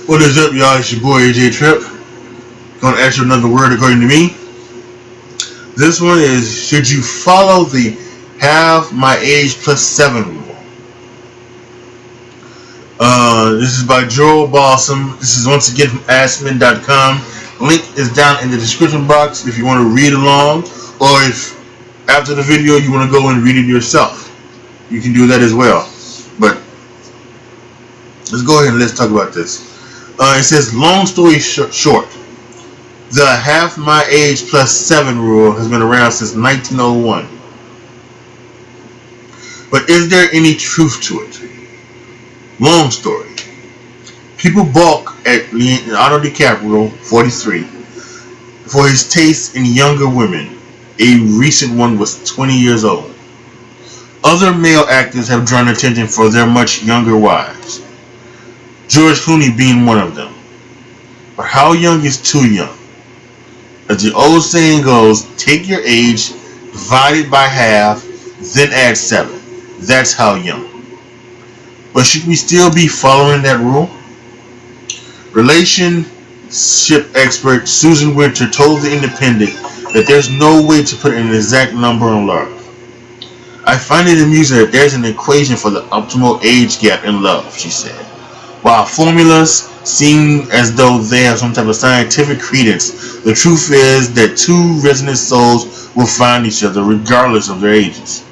What is up, y'all? It's your boy AJ Trip. Gonna ask you another word according to me. This one is: should you follow the half my age plus 7 rule? This is by Joel Balsam. This is once again from AskMen.com. Link is down in the description box if you want to read along, or if after the video you want to go and read it yourself. You can do that as well. But let's go ahead and let's talk about this. It says, long story short, the half my age plus 7 rule has been around since 1901. But is there any truth to it? Long story. People balk at Leonardo DiCaprio, 43, for his taste in younger women. A recent one was 20 years old. Other male actors have drawn attention for their much younger wives, George Clooney being one of them. But how young is too young? As the old saying goes, take your age, divide it by half, then add 7. That's how young. But should we still be following that rule? Relationship expert Susan Winter told The Independent that there's no way to put an exact number on love. I find it amusing that there's an equation for the optimal age gap in love, she said. While formulas seem as though they have some type of scientific credence, the truth is that two resonant souls will find each other regardless of their ages.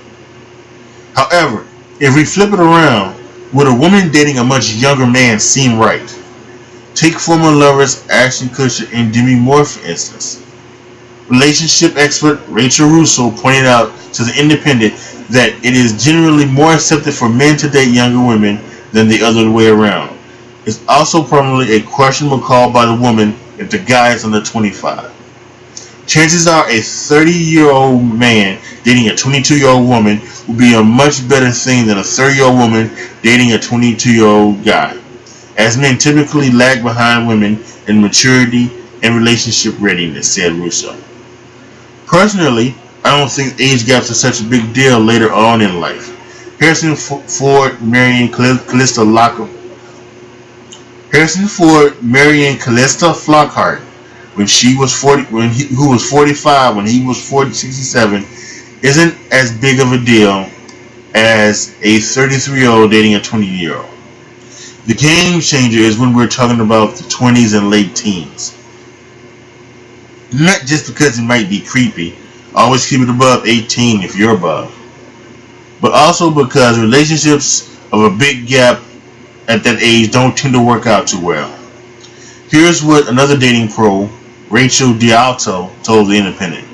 However, if we flip it around, would a woman dating a much younger man seem right? Take former lovers Ashton Kutcher and Demi Moore for instance. Relationship expert Rachel Russo pointed out to The Independent that it is generally more accepted for men to date younger women than the other way around. It's also probably a questionable call by the woman if the guy is under 25. Chances are a 30-year-old man dating a 22-year-old woman will be a much better thing than a 30-year-old woman dating a 22-year-old guy, as men typically lag behind women in maturity and relationship readiness, said Russo. Personally, I don't think age gaps are such a big deal later on in life. Harrison Ford marrying Calista Flockhart when she was 40, who was 45 when he was 67, isn't as big of a deal as a 33-year-old dating a 20-year-old. The game changer is when we're talking about the 20s and late teens. Not just because it might be creepy. Always keep it above 18 if you're above. But also because relationships of a big gap at that age don't tend to work out too well. Here's what another dating pro, Rachel Dialto, told The Independent.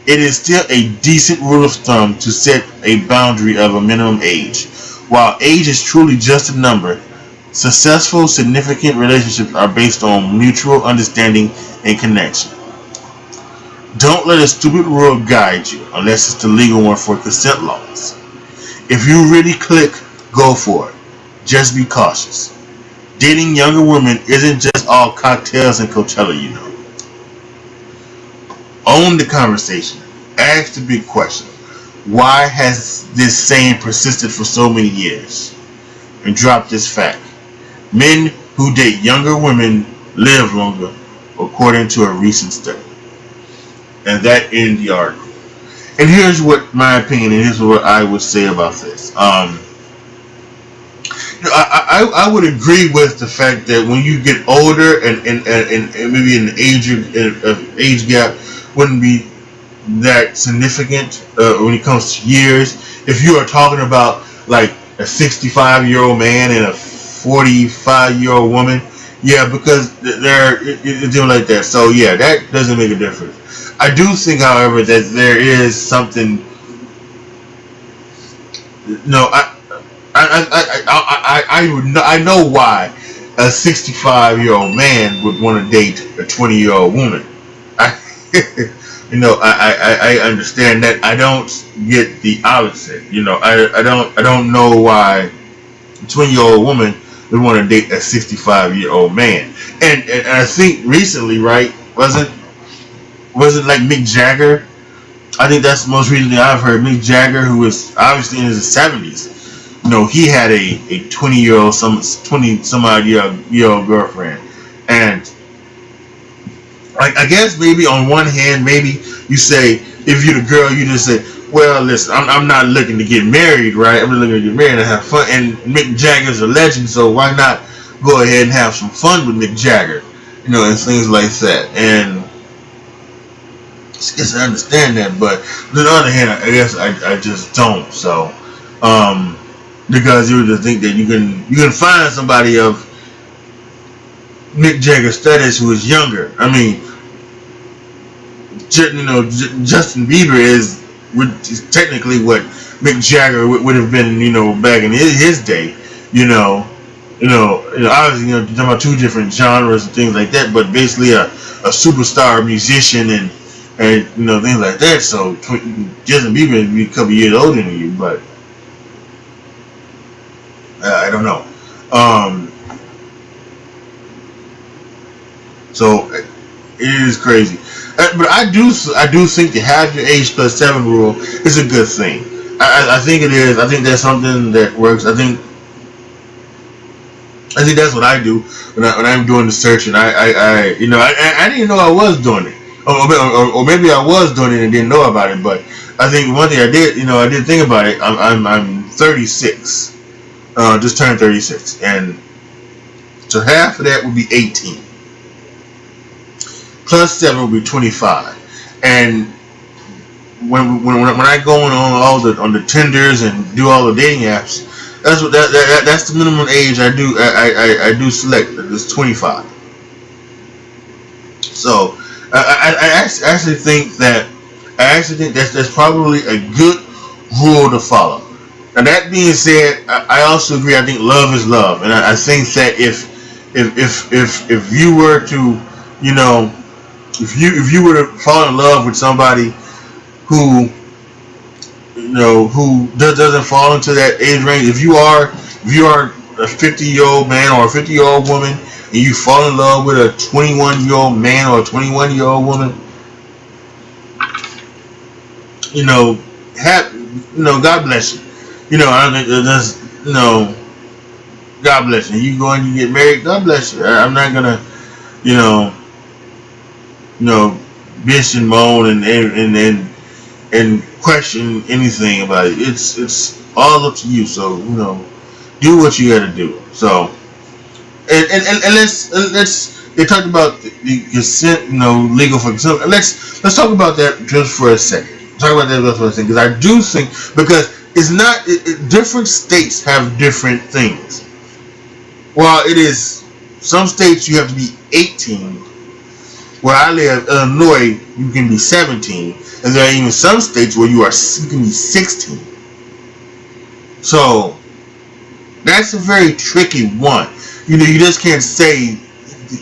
It is still a decent rule of thumb to set a boundary of a minimum age. While age is truly just a number, successful, significant relationships are based on mutual understanding and connection. Don't let a stupid rule guide you unless it's the legal one for consent laws. If you really click, go for it. Just be cautious. Dating younger women isn't just all cocktails and Coachella, you know. Own the conversation. Ask the big question. Why has this saying persisted for so many years? And drop this fact. Men who date younger women live longer, according to a recent study. And that ends the article. And here's what my opinion, and here's what I would say about this. I would agree with the fact that when you get older and maybe an age gap wouldn't be that significant when it comes to years. If you are talking about like a 65-year-old man and a 45-year-old woman, yeah, because they're doing like that. So yeah, that doesn't make a difference. I do think, however, that there is something. No, I know why a 65-year-old man would want to date a 20-year-old woman. I understand that. I don't get the opposite. I don't know why a 20-year-old woman would want to date a 65-year-old man. And I think recently, right, wasn't like Mick Jagger? I think that's the most recently I've heard. Mick Jagger, who was obviously in his 70s, he had a 20 some odd year old girlfriend, and I guess maybe on one hand, maybe you say, if you're the girl, you just say, well, listen, I'm not looking to get married, right? I'm looking to get married and have fun. And Mick Jagger's a legend, so why not go ahead and have some fun with Mick Jagger, and things like that. And I guess I understand that, but on the other hand, I guess I just don't. So, because you would just think that you can find somebody of Mick Jagger status who is younger. I mean, Justin Bieber is technically what Mick Jagger would have been, back in his day. Obviously, you're talking about two different genres and things like that, but basically a superstar musician and things like that. So Justin Bieber is a couple years older than you, but I don't know. So it is crazy, but I do think to have your age plus 7 rule is a good thing. I think it is. I think that's something that works. I think that's what I do when I'm doing the search, and I didn't know I was doing it, or maybe I was doing it and didn't know about it. But I think one thing I did, I did think about it. I'm 36, just turned 36, and so half of that would be 18. Plus 7 will be 25, and when I go on the Tinders and do all the dating apps, that's the minimum age I do select. It's 25. So I actually think that's probably a good rule to follow. Now that being said, I also agree. I think love is love, and I think that if you were to if you were to fall in love with somebody who doesn't fall into that age range, if you are a 50-year-old man or a 50-year-old woman and you fall in love with a 21-year-old man or a 21-year-old woman, God bless you. I think that's God bless you. You go and you get married, God bless you. I'm not gonna bitch and moan and question anything about it. It's all up to you. So do what you got to do. So and let's they talked about the consent, legal for consent. Let's talk about that just for a second. Talk about that just for a second, because I do think, because it's not different states have different things. While it is some states you have to be 18. Where I live, Illinois, you can be 17, and there are even some states where you can be 16. So that's a very tricky one. You just can't say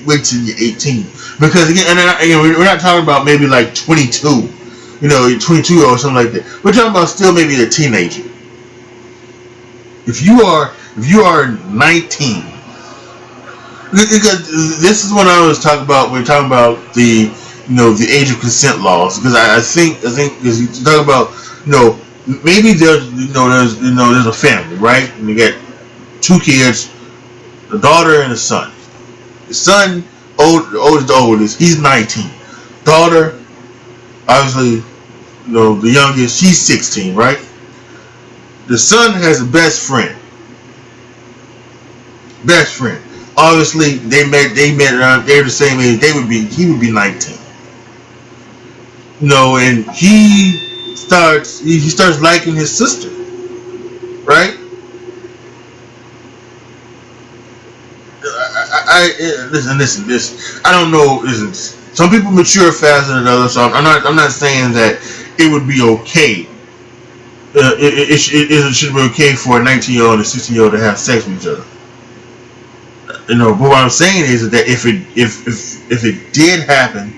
wait till you're 18, because again, we're not talking about maybe like 22, 22 or something like that. We're talking about still maybe a teenager. If you are 19. Because this is what I was talking about. We're talking about the the age of consent laws. Because I think because you talk about maybe there's a family, right? And you get 2 kids, a daughter and a son. The son, the oldest, he's 19. Daughter, obviously, the youngest, she's 16, right? The son has a best friend. Obviously, they met around. They're the same age. He would be 19. And he starts liking his sister, right? Listen. I don't know. Listen, some people mature faster than others. So I'm not saying that it would be okay. It should be okay for a 19-year-old and a 16-year-old to have sex with each other. But what I'm saying is that if it did happen,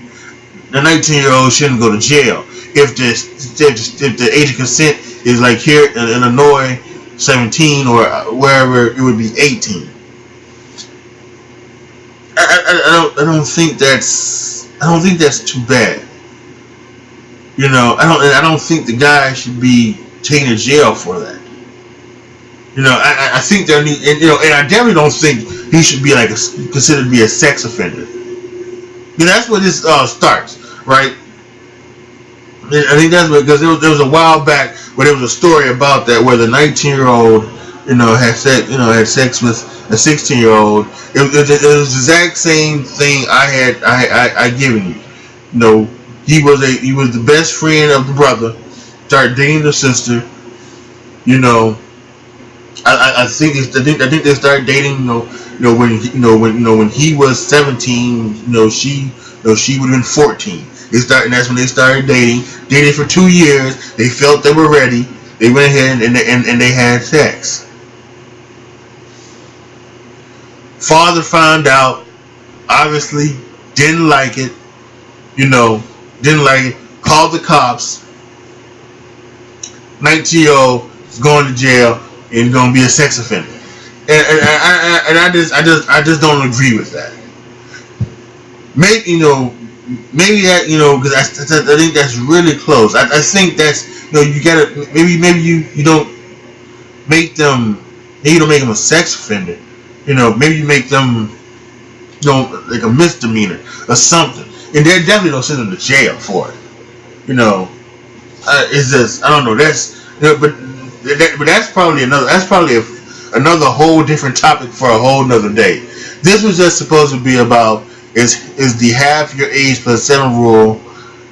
the 19-year-old shouldn't go to jail. If the age of consent is like here in Illinois, 17, or wherever, it would be 18. I don't think that's too bad. I don't think the guy should be taken to jail for that. I think there need, and I definitely don't think he should be considered to be a sex offender. That's where this starts, right? I think that's what, because there was a while back where there was a story about that where the 19-year-old, had sex with a 16-year-old. It was the exact same thing I given you. He was the best friend of the brother, started dating the sister. I think they started dating. When he was 17. She would have been 14. And that's when they started dating. Dated for 2 years. They felt they were ready. They went ahead and they had sex. Father found out. Obviously, didn't like it. Didn't like it. Called the cops. 19-year-old is going to jail and going to be a sex offender. And I just don't agree with that. Maybe that, because I think that's really close. I think that's, you gotta, maybe you don't make them, maybe you don't make them a sex offender. Maybe you make them, like a misdemeanor or something, and they definitely don't send them to jail for it. It's just, I don't know. That's, but that's probably another whole different topic for a whole nother day. This was just supposed to be about is the half your age plus 7 rule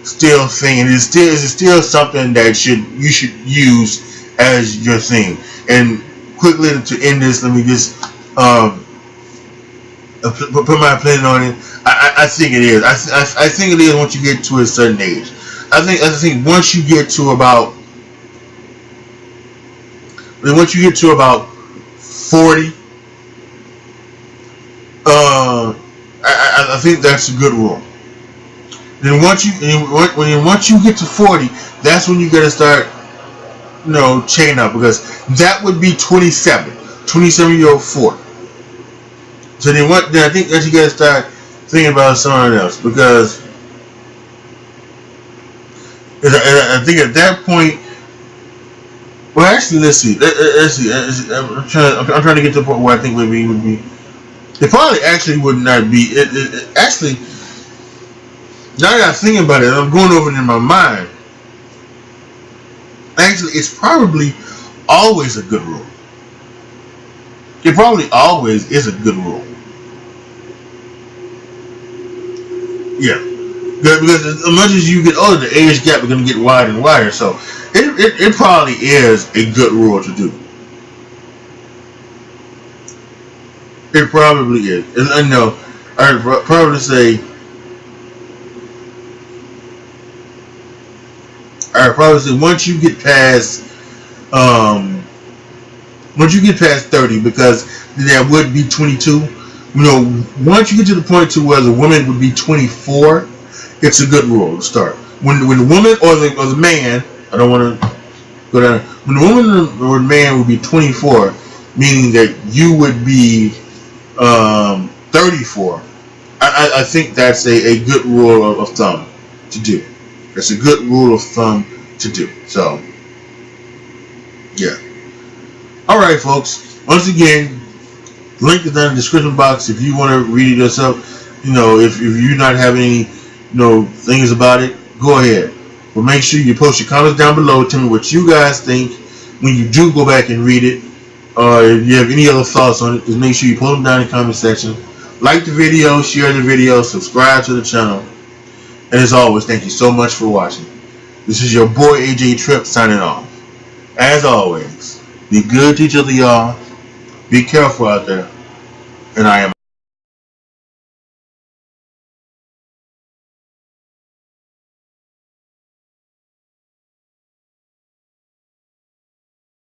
still thing, and is it still something that you should use as your thing. And quickly to end this, let me just put my opinion on it. I think it is. I think it is once you get to a certain age. I think once you get to about 40, I think that's a good rule. Then once you get to 40, that's when you gotta start, chain up, because that would be 27-year-old 40. So then I think that you gotta start thinking about something else, because I think at that point, well, actually, let's see. I'm trying to get to the point where I think maybe it would be. It probably actually would not be. Actually, now that I'm thinking about it, I'm going over it in my mind. Actually, it's probably always a good rule. It probably always is a good rule. Yeah. Because as much as you get older, the age gap is going to get wider and wider. So it probably is a good rule to do. It probably is. And I know, I'd probably say, once you get past 30, because that would be 22. Once you get to the point to where the woman would be 24, it's a good rule to start. When the woman or the man, I don't want to go down. When the woman or the man would be 24, meaning that you would be 34, I think that's a good rule of thumb to do. That's a good rule of thumb to do. So, yeah. All right, folks. Once again, link is down in the description box if you want to read it yourself. If you not have any, things about it, go ahead. But make sure you post your comments down below. Tell me what you guys think when you do go back and read it. Or if you have any other thoughts on it, just make sure you post them down in the comment section. Like the video, share the video, subscribe to the channel. And as always, thank you so much for watching. This is your boy AJ Tripp signing off. As always, be good to each other, y'all. Be careful out there. And I am